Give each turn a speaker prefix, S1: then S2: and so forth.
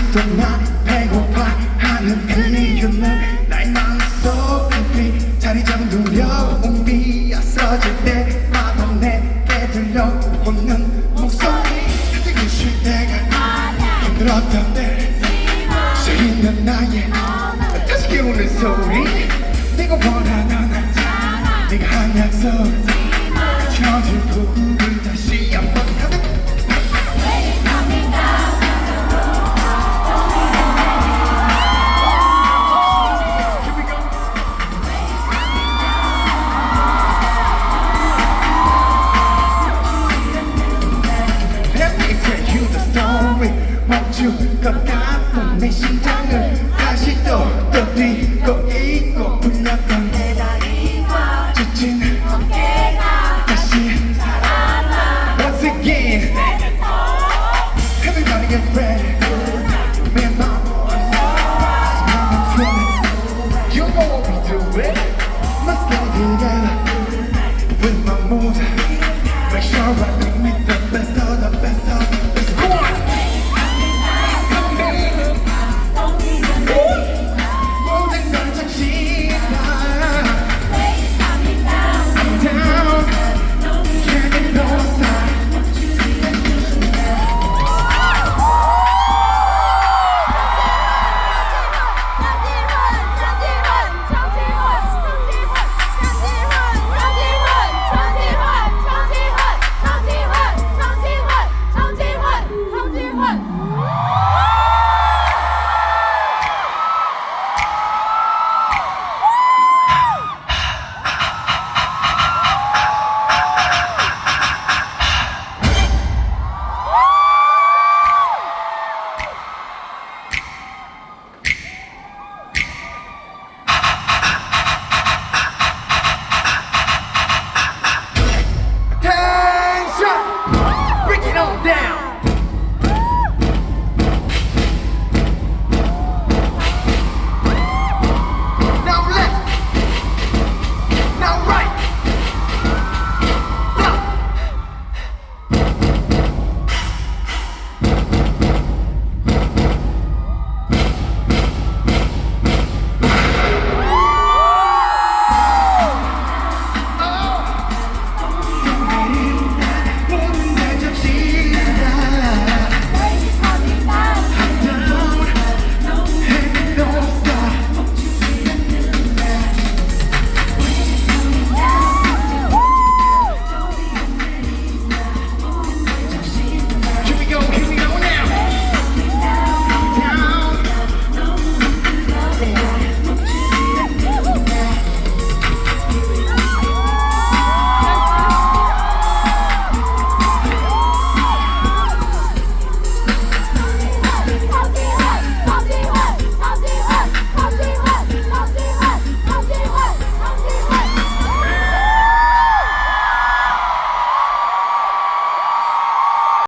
S1: 아직도 나 배고파 하는 그 이유는 나의 마음속 깊이 자리 잡은 두려움 비어서질 때마다 내게 들려오는 목소리 가지고 쉴 때가 힘들었던 때 서 있는 나의 다시 깨우는 소리 내가 원하는 네가 한 약속 켜진 불을 다시 한번 가득 멈출 것 같은 내 심장을 다시 또 뛰고 있고 불렸던 지친 어깨가 다시 살아나 Once again Everybody get ready Man up You know what we do it Let's get it together With my mood Make sure I don't make the